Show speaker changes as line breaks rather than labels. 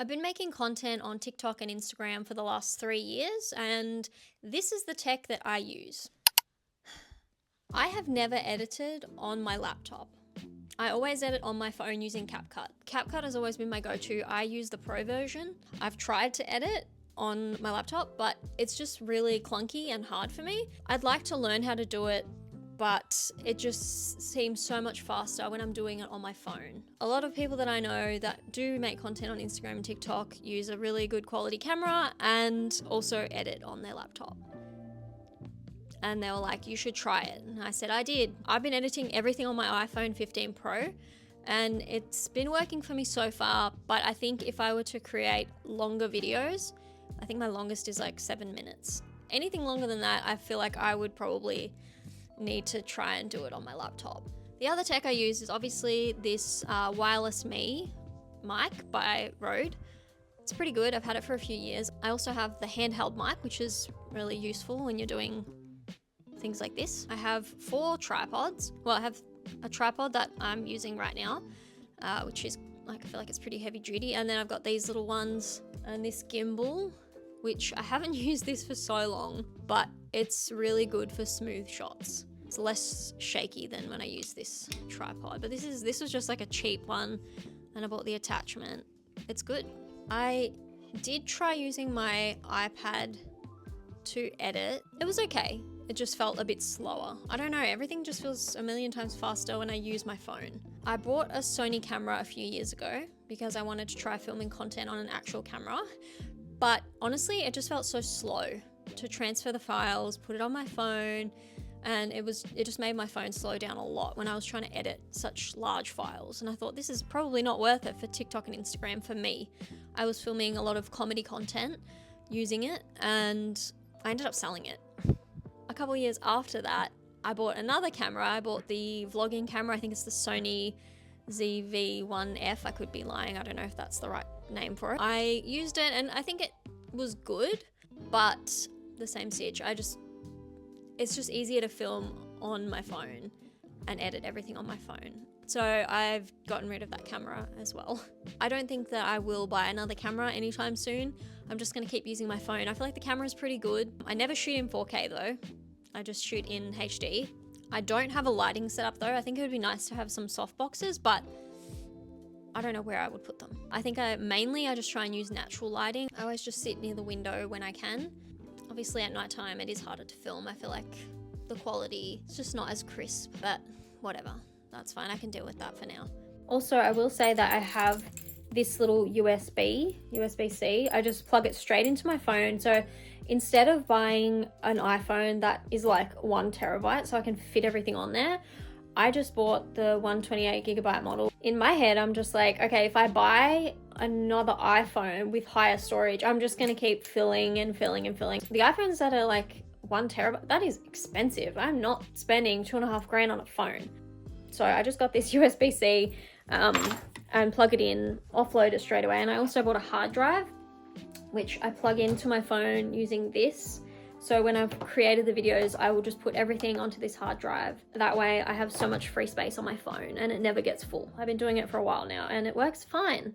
I've been making content on TikTok and Instagram for the last 3 years, and this is the tech that I use. I have never edited on my laptop. I always edit on my phone using CapCut. CapCut has always been my go-to. I use the Pro version. I've tried to edit on my laptop, but it's just really clunky and hard for me. I'd like to learn how to do it, but it just seems so much faster when I'm doing it on my phone. A lot of people that I know that do make content on Instagram and TikTok use a really good quality camera and also edit on their laptop. And they were like, you should try it. And I said, I did. I've been editing everything on my iPhone 15 Pro and it's been working for me so far. But I think if I were to create longer videos, I think my longest is like 7 minutes. Anything longer than that, I feel like I would probably need to try and do it on my laptop. The other tech I use is obviously this wireless Me mic by Rode. It's pretty good. I've had it for a few years. I also have the handheld mic, which is really useful when you're doing things like this. I have 4 tripods. Well, I have a tripod that I'm using right now, which is like, I feel like it's pretty heavy duty. And then I've got these little ones and this gimbal, which I haven't used this for so long, but it's really good for smooth shots. It's less shaky than when I use this tripod, but this was just like a cheap one and I bought the attachment. It's good. I did try using my iPad to edit. It was okay. It just felt a bit slower. I don't know, everything just feels a million times faster when I use my phone. I bought a Sony camera a few years ago because I wanted to try filming content on an actual camera, but honestly, it just felt so slow to transfer the files, put it on my phone, and it just made my phone slow down a lot when I was trying to edit such large files. And I thought, this is probably not worth it for TikTok and Instagram for me. I was filming a lot of comedy content using it and I ended up selling it. A couple of years after that, I bought another camera. I bought the vlogging camera. I think it's the Sony ZV-1F. I could be lying. I don't know if that's the right name for it. I used it and I think it was good, but the same sitch. It's just easier to film on my phone and edit everything on my phone. So I've gotten rid of that camera as well. I don't think that I will buy another camera anytime soon. I'm just gonna keep using my phone. I feel like the camera is pretty good. I never shoot in 4K though. I just shoot in HD. I don't have a lighting setup though. I think it would be nice to have some soft boxes, but I don't know where I would put them. I think I just try and use natural lighting. I always just sit near the window when I can. Obviously at nighttime it is harder to film. I feel like the quality is just not as crisp, but whatever. That's fine, I can deal with that for now. Also, I will say that I have this little USB-C. I just plug it straight into my phone. So instead of buying an iPhone that is like 1 terabyte so I can fit everything on there, I just bought the 128 gigabyte model. In my head, I'm just like, okay, if I buy another iPhone with higher storage, I'm just gonna keep filling and filling and filling. The iPhones that are like 1 terabyte, that is expensive. I'm not spending $2,500 on a phone. So I just got this USB-C and plug it in, offload it straight away. And I also bought a hard drive, which I plug into my phone using this. So when I've created the videos, I will just put everything onto this hard drive. That way I have so much free space on my phone and it never gets full. I've been doing it for a while now and it works fine.